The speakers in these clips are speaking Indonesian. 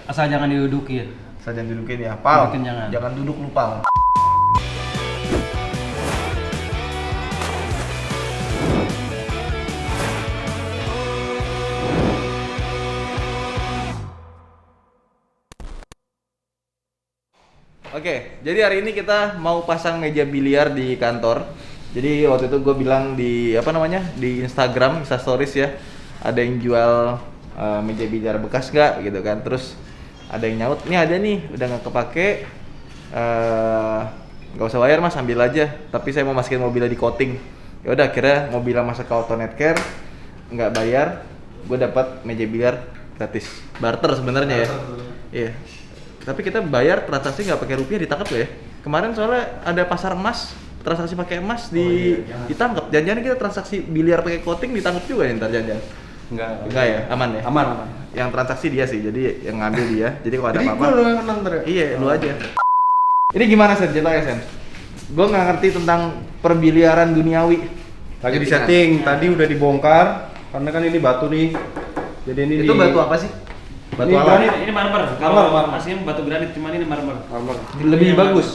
Asal jangan didudukin. Asal jangan dudukin ya, Pal. Dudukin jangan. Duduk lu, Pal. Oke, jadi hari ini kita mau pasang meja biliar di kantor. Jadi waktu itu gue bilang di di Instagram, Instastories ya, ada yang jual meja biliar bekas nggak gitu kan. Terus ada yang nyaut, ini ada nih, udah nggak kepake, nggak usah bayar mas, ambil aja. Tapi saya mau masukin mobilnya di coating. Ya udah, akhirnya mobilnya masuk ke AutoNet Care, nggak bayar, gue dapat meja biliar gratis. Barter sebenarnya ya. Iya. Tapi kita bayar transaksi nggak pakai rupiah, ditangkap ya. Kemarin soalnya ada pasar emas, transaksi pakai emas ditangkap. Jangan-jangan kita transaksi biliar pakai coating ditangkap juga ya ntar jangan-jangan. Enggak ya, aman ya. Aman. Yang transaksi dia sih, jadi yang ngambil dia. Jadi kalau ada apa-apa. Jadi gue yang menang terus. Iya, lu aja. Ini gimana Sen? Ceritanya Sen? Gue nggak ngerti tentang perbiliaran duniawi. Lagi di setting, tadi udah dibongkar karena kan ini batu nih. Jadi ini Itu batu apa sih? Batu Ini alam. Ini marmer. Marmer. Aslinya batu granit, cuman ini marmer. Lebih Yang bagus.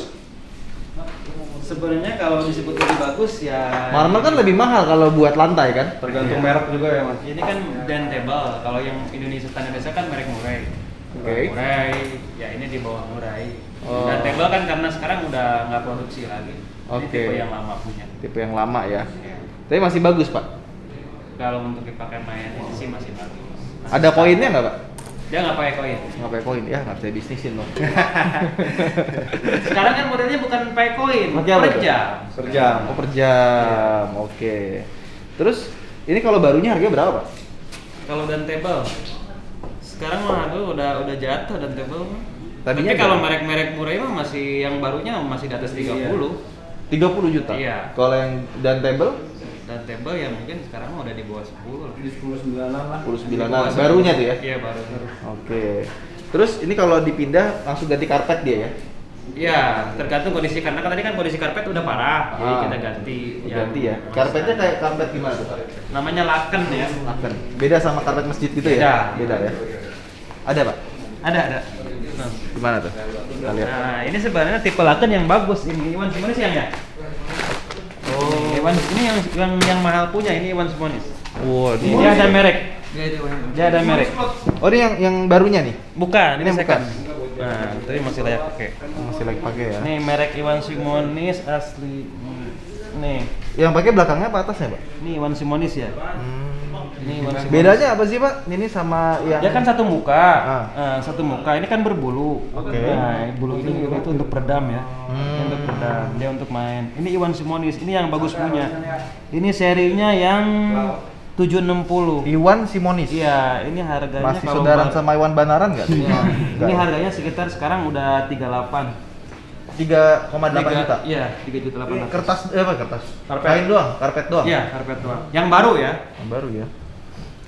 Sebenarnya kalau disebut lebih bagus ya. Marmer kan lebih mahal kalau buat lantai kan? tergantung merek juga ya mas. Ini kan Dentable. Kalau yang Indonesia standar biasa kan merek Murai. Oke. Murai, ya ini di bawah Murai. Oh. Dentable kan karena sekarang udah nggak produksi lagi. Ini Oke. tipe yang lama punya. Tipe yang lama ya. Tapi masih bagus pak. Kalau untuk dipakai main ini sih masih bagus. Masih Ada standar. poinnya nggak pak? Dia nggak pakai koin. Nggak pakai koin ya, nggak bisa bisnisin loh. Sekarang kan modelnya bukan pakai koin, Pakai apa per tuh? jam. Per jam. Oh per jam, oke. Terus ini kalau barunya harganya berapa pak? Kalau Dentable, sekarang mah harga udah jatuh Dentable mah. Tadinya Tapi kalau berapa? merek-merek murah mah masih yang barunya masih di atas 30. 30 juta? Iya. Kalau yang Dentable? Dentable ya mungkin sekarang mah udah di bawah 10 lah. Di 10-9an lah. 49an, barunya tuh ya? Iya baru. Oke. Terus ini kalau dipindah langsung ganti karpet dia ya? Iya, tergantung kondisi karena kan tadi kan kondisi karpet udah parah, jadi kita ganti. Ganti ya? Karpetnya kayak karpet gimana tuh? Namanya laken ya. Laken. Beda sama karpet masjid gitu ya? Beda ya? Ada pak? Ada. Nah. Gimana tuh? Kita lihat. Nah, ini sebenarnya tipe laken yang bagus. Ini Iwan Simonis yang ya? Oh. Ini yang mahal punya, ini Iwan Simonis. Waduh. Ini ada merek. Dia ada merek. Oh ini yang barunya nih? Bukan, Ini ini bukan. second. Nah, tapi masih layak pakai. Masih lagi pakai ya? Ini merek Iwan Simonis asli. Nih, Yang pakai belakangnya apa atasnya pak? ini Iwan Simonis ya. Ini Iwan Simonis. Bedanya apa sih pak? Ini sama yang Dia kan satu muka. Ah. Satu muka. Ini kan berbulu. Oke. Nah, bulu ini itu untuk peredam ya. Ini untuk peredam, dia untuk main. Ini Iwan Simonis, ini yang bagus punya. Ini serinya yang 760. Iwan Simonis. Iya, ini harganya Masih kalau saudaraan ba- sama Iwan Banaran nggak? Iya. Nggak Ini ya? harganya sekitar sekarang udah 38. 3,8 juta. Iya, 3.800.000. Kertas apa kertas? Karpet. Kain doang, karpet doang. Iya, karpet doang. Yang baru ya. Yang baru ya.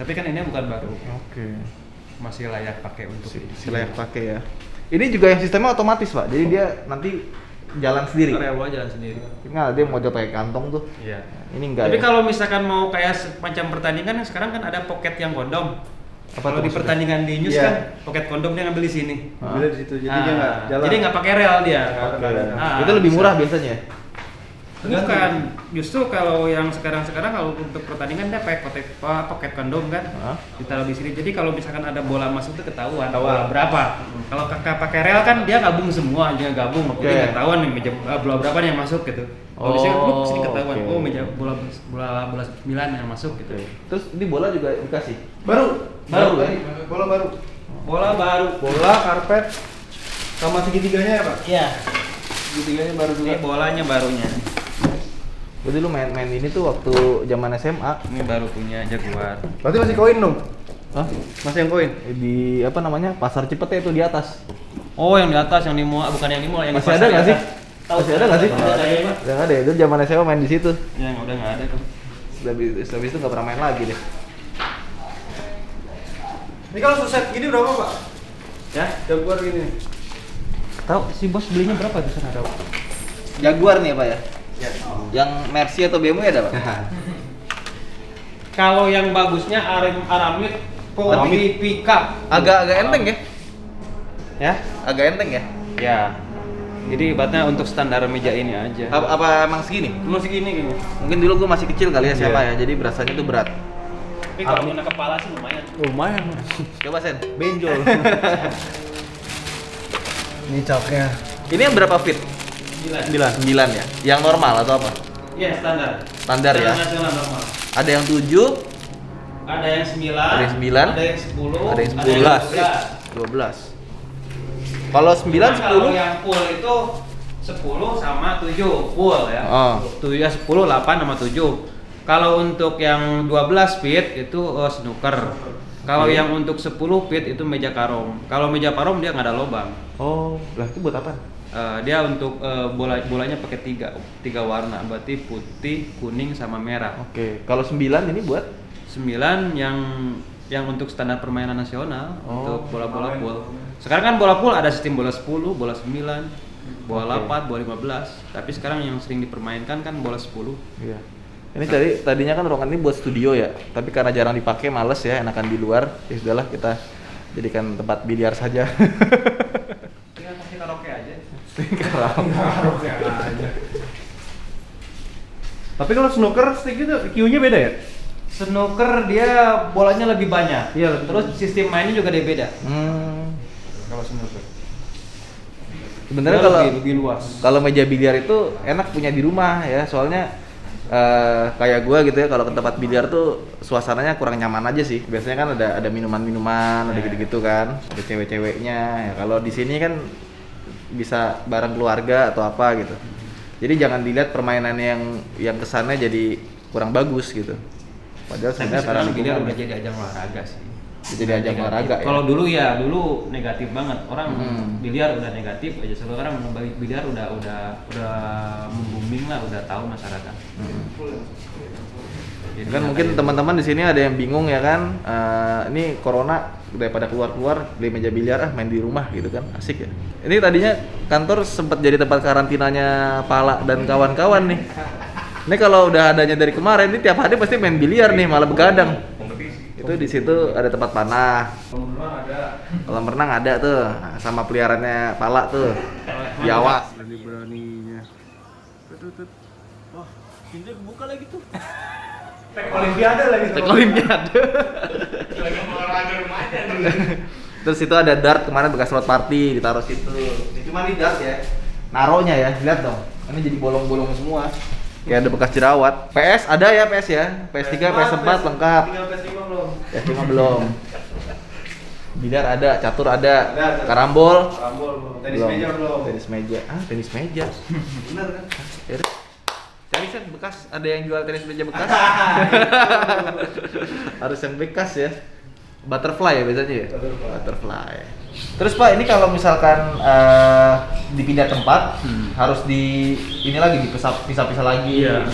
Tapi kan ini bukan baru. Oke. Masih layak pakai untuk Layak pakai ya. Ini juga yang sistemnya otomatis pak. Jadi dia nanti jalan sendiri. Rewo jalan sendiri. Nggak, dia mau pakai kantong tuh. Iya. Ini enggak. Tapi ya? kalau misalkan mau kayak semacam pertandingan sekarang kan ada pocket yang kondom. Apa Kalau tuh di maksudnya? pertandingan di news Iya. kan pocket kondom dia ngambil di sini. Bila di situ jadi dia nggak jalan. Jadi nggak pakai rel dia. Oke. Ah, Itu lebih bisa. murah biasanya. Bukan, justru kalau yang sekarang kalau untuk pertandingan dia pakai pocket kondom kan, Hah? ditaruh di sini. Jadi kalau misalkan ada bola masuk itu ketahuan Ketahuan. bola berapa. Kalau kakak pakai rel kan dia gabung semua, dia gabung. Oke. Jadi nggak ketahuan nih bola berapa nih yang masuk gitu. Kalau di sini Oh, sini ketahuan. oke. Oh meja bola 9 yang masuk gitu. Terus ini bola juga dikasih. Baru Baru, tadi. Bola baru. Bola baru. Bola, karpet, sama segitiganya ya pak? Iya. Segitiganya baru juga. Ini bolanya barunya. Jadi lu main ini tuh waktu zaman SMA. Ini baru punya Jaguar. Berarti masih koin dong? Hah? Masih yang koin? Di apa namanya? Pasar Cipete itu di atas. Oh, yang di atas, yang di mall, bukan yang di mall, yang di Masih pasar ada nggak di sih? atas. Tahu, Masih ada nggak sih? Ada, Pak. Udah nggak ada. Itu zaman SMA main di situ. Ya, udah nggak ada tuh. Habis itu nggak pernah main lagi deh. Ini kalau set gini berapa pak? Ya, Jaguar gini. tahu si bos belinya berapa di sana tahu? Jaguar nih apa ya? Ya. Yang Mercy atau BMW ada pak? Kalau yang bagusnya Aramid Pickup. Agak enteng ya? Ya? Agak enteng ya? Ya. Jadi ibaratnya untuk standar meja ini aja. Apa emang segini? Lu segini kayaknya. Mungkin dulu gua masih kecil kali ya Iya. SMA ya, jadi berasanya tuh berat. Tapi kalau kena kepala sih lumayan. Lumayan. Coba Sen. Benjol. Ini caknya. Ini yang berapa feet? 9. 9 ya? Yang normal atau apa? Iya, standar. Standar ya? Nasional normal. Ada yang 7, Ada yang 9, Ada yang 9, ada yang 10, ada yang 12. 12. Kalau 9, Nah, kalau 10? yang full itu 10 sama 7 full ya. Oh. 7 ya 10, 8 sama 7. Kalau untuk yang 12 feet itu snooker. Kalau Oke. yang untuk 10 feet itu meja karong. Kalau meja karong dia nggak ada lubang. Oh, lah itu buat apa? Dia untuk bolanya pakai tiga warna, berarti putih, kuning sama merah. Oke, kalau 9 ini buat? 9 yang untuk standar permainan nasional Oh. untuk bola-bola pool. Sekarang kan bola pool ada sistem bola 10, bola 9, bola Oke. 8, bola 15. Tapi sekarang yang sering dipermainkan kan bola 10. Iya. Ini tadinya kan ruangan ini buat studio ya, tapi karena jarang dipakai, males ya, enakan di luar. Ya sudahlah, kita jadikan tempat biliar saja. Tinggal kasih karaoke aja. Karaoke aja. Tapi kalau snooker stick itu Q-nya beda ya? Snooker dia bolanya lebih banyak. Iya, Terus sistem mainnya juga dia beda. Hmm. Kalau snooker. Sebenarnya Dia kalau lebih luas. kalau meja biliar itu enak punya di rumah ya, soalnya kayak gua gitu ya, kalau ke tempat biliar tuh suasananya kurang nyaman aja sih. Biasanya kan ada minuman-minuman, ada gitu-gitu kan, ada cewek-ceweknya. Ya, kalau di sini kan bisa bareng keluarga atau apa gitu. Jadi jangan dilihat permainan yang kesannya jadi kurang bagus gitu. Padahal Tapi sebenarnya sekarang karena biliar lingkungan. udah jadi ajang olahraga sih. Jadi ajang Negatif. olahraga ya. Kalau dulu negatif banget. Orang biliar udah negatif aja. Sekarang biliar udah booming lah, udah tahu masyarakat. Jadi Kan mungkin teman-teman di sini ada yang bingung ya kan, ini corona daripada keluar-keluar beli meja biliar main di rumah gitu kan, asik ya. Ini tadinya kantor sempat jadi tempat karantinanya Pala dan kawan-kawan nih. Ini kalau udah adanya dari kemarin, ini tiap hari pasti main biliar nih, malah begadang. Itu di situ ada tempat panah. Kolam renang ada tuh, sama peliharaannya Pala tuh, Jawa. Berani-beraninya. Wah, pintu kebuka lagi tuh. Tek Olimpiade lagi. Tek Olimpiade. Terus itu ada dart kemarin bekas slot party ditaruh situ. Ini cuma di dart ya. Naronya ya, lihat dong. Ini jadi bolong-bolong semua. Kayak ada bekas jerawat. PS ada ya PS ya. PS3, PS4 lengkap. Tinggal PS5 belum. PS5 belum. Biliar ada, catur ada, Ada. karambol. Rambol belum. Tenis meja belum. Tenis meja. Tenis meja. Bener kan? Ya udah. Tenisan bekas, ada yang jual tenis meja bekas. Harus yang bekas ya. Butterfly ya biasanya ya? Butterfly. Terus Pak, ini kalau misalkan dipindah tempat, harus ini lagi dipisah-pisah lagi. Iya.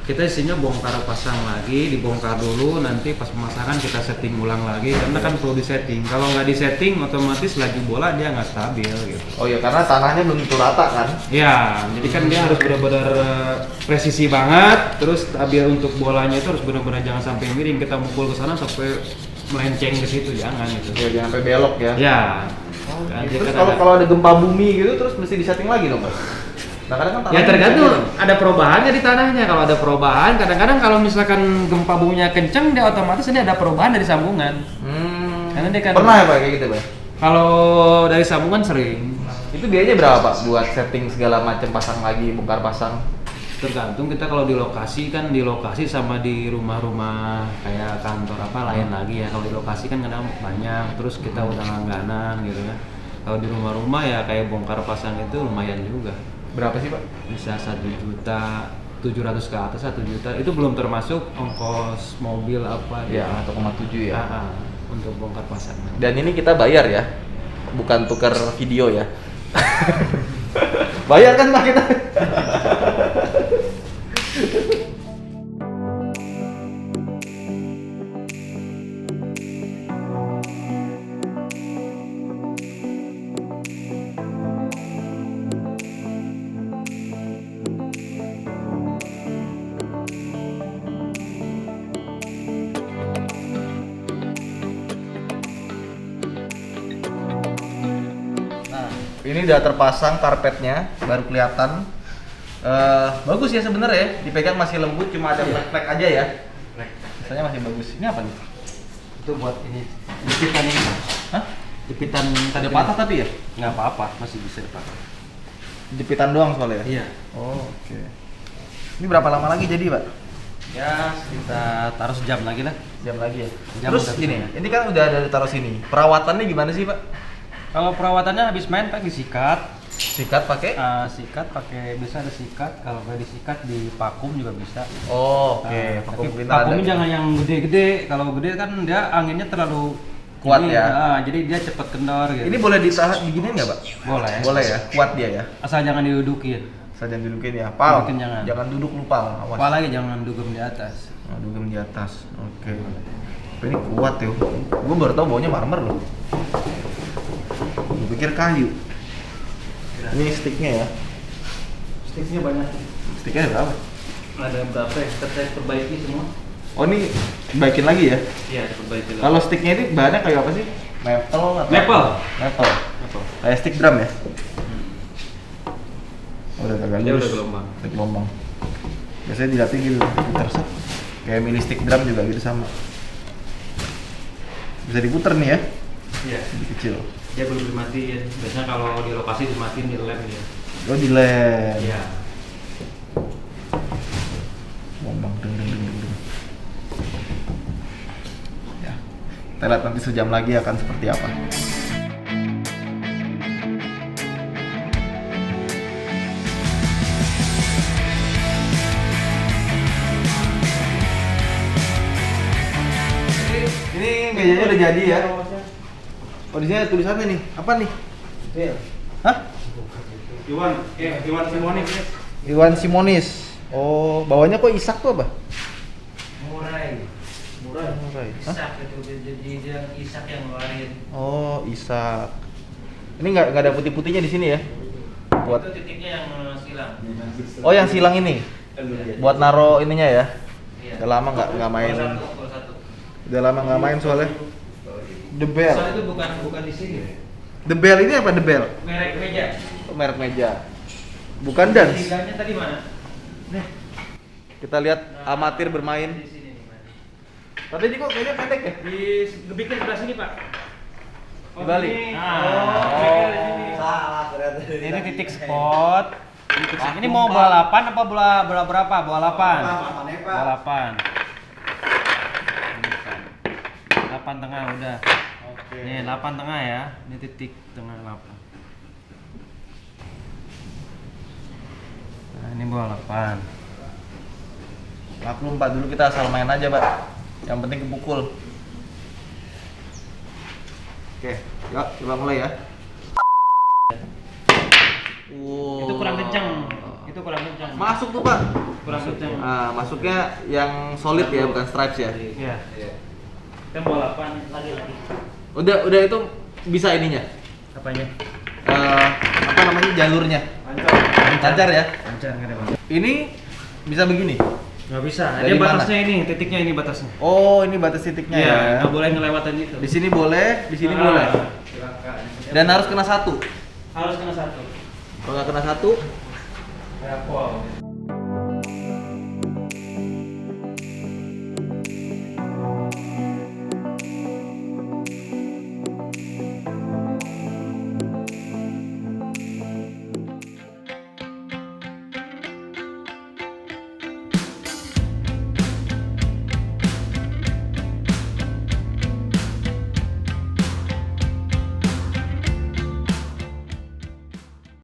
Kita isinya bongkar pasang lagi, dibongkar dulu, nanti pas pemasangan kita setting ulang lagi, karena kan perlu disetting. Kalau nggak disetting, otomatis laju bola dia nggak stabil gitu. Oh iya, karena tanahnya belum tentu rata kan? Ya, jadi kan dia harus benar-benar presisi banget, terus stabil untuk bolanya itu harus benar-benar jangan sampai miring, kita mukul ke sana sampai melenceng ke situ, jangan gitu. Ya jangan sampai belok ya. Ya. Terus kalau ada gempa bumi gitu, terus mesti disetting lagi dong Pak? Nah, kadang kan Ya tanahnya tergantung bisa ada perubahannya di tanahnya. Kalau ada perubahan, kadang-kadang kalau misalkan gempa buminya kenceng, dia otomatis ini ada perubahan dari sambungan. Karena dia kan pernah ya Pak kayak gitu Pak? kalau dari sambungan sering. Itu biayanya berapa Pak buat setting segala macam, pasang lagi, bongkar pasang? Tergantung kita kalau di lokasi kan di lokasi sama di rumah-rumah kayak kantor apa lain lagi ya. Kalau di lokasi kan kadang banyak, terus kita udah langganan gitu kan. Kalau di rumah-rumah ya kayak bongkar pasang itu lumayan juga. Berapa sih Pak? Bisa 1.700.000 ke atas, 1 juta itu belum termasuk ongkos mobil apa Ya, 1,7 ya. untuk bongkar pasang. Dan ini kita bayar ya, bukan tukar video ya. Bayar kan Pak kita? Ini udah terpasang karpetnya, baru kelihatan. Bagus ya sebenarnya, dipegang masih lembut, cuma ada flek-flek aja ya. Misalnya masih bagus. Ini apa nih? Itu buat ini jepitan ini. Hah? Jepitan Ada patah tapi ya? nggak apa-apa, masih bisa dipakai. Jepitan doang soalnya ya? Iya. Oh, oke. Ini berapa lama lagi jadi, Pak? Ya kita taruh sejam lagi lah. Jam lagi ya? Jam Terus udah gini, bisa. ini kan udah ada taruh sini. Perawatannya gimana sih, Pak? Kalau perawatannya habis main pakai disikat. Sikat pakai? Sikat pakai bisa ada sikat. Kalau nggak disikat di vakum juga bisa. Oh, oke. Tapi Vakum vakumnya ada. jangan yang gede-gede. Kalau gede kan dia anginnya terlalu Kuat ini, ya? jadi dia cepat kendor gitu. Ini boleh ditahan beginian nggak, Pak? boleh. Boleh ya? Kuat dia ya? Asal jangan didudukin. Saja dudukin ya. Pal. Dudukin jangan. Jangan duduk lu, Pal. Awas. Apalagi jangan dugem di atas. Nah, dugem di atas. Oke. Tapi ini kuat ya. Gue baru tau baunya marmer loh. Gue pikir kayu. Ini sticknya ya. Sticknya banyak. Sticknya ada berapa? Ada berapa ya? Kita perbaiki semua. Oh, ini baikin lagi ya? Iya, perbaiki. Kalau sticknya itu bahannya kayak apa sih? Maple atau? Maple. Maple. Kayak stick drum ya? Udah agak Dia lurus. udah gelombang. Udah gelombang. Biasanya dilatih gitu, puter set. Kayak mini stick drum juga gitu sama. Bisa diputer nih ya? Iya. Lebih kecil. Dia belum dimatiin. Biasanya kalau di lokasi dimatiin di lab ya. Oh, di lem. Iya. Gelombang deng deng deng deng, deng. Ya. Kita lihat nanti sejam lagi akan seperti apa. Ini mejanya udah jadi ya. Oh, di sini ada tulisannya nih. Apa nih? Hah? Iwan Simonis. Iwan Simonis. Oh, bawahnya kok Isak tuh apa? Murai. Murai. Hah? Isak itu jadi dia Isak yang ngeluarin. Oh, Isak. Ini nggak ada putih-putihnya di sini ya? Buat. Itu titiknya yang silang. Oh, yang silang ini. Buat naro ininya ya. Iya. Udah lama nggak main. Gol satu. Udah lama nggak main soalnya. The Bell. Soalnya itu bukan di sini. The Bell ini apa The Bell? Merek meja. Oh, merek meja. Bukan dance. Liganya tadi mana? Kita lihat amatir bermain. Di sini nih, Mas. Tapi ini kok kayaknya pendek ya? Dibikin sebelah sini, Pak. Dibalik. Ini. Oh. Di sini. Salah ternyata. Ini titik spot. Ini mau bola 8 apa bola berapa? Bola 8. Bola 8. 8 tengah udah. Oke. Nih 8 tengah ya. Ini titik tengah 8. Nah, ini bola 8. Maklum Pak, dulu kita asal main aja Pak. Yang penting kepukul. Oke, yuk coba mulai ya. Wow. Itu kurang kencang. Itu kurang kencang. Masuk tuh Pak. Kurang kencang. Nah, masuknya yang solid ya, bukan stripes ya. Iya. Kita bola 8 lagi. Udah itu bisa ininya. Apanya? Apa namanya jalurnya? Lancar ya. Lancar enggak ada bang. Ini bisa begini. Nggak bisa. Dari Dia batasnya ini, titiknya ini batasnya. Oh, ini batas titiknya Iya, ya. nggak boleh ngelewatin itu. Di sini boleh, di sini boleh. Silakan. Dan harus kena satu. Harus kena satu. Kalau nggak kena satu, Kayak pol.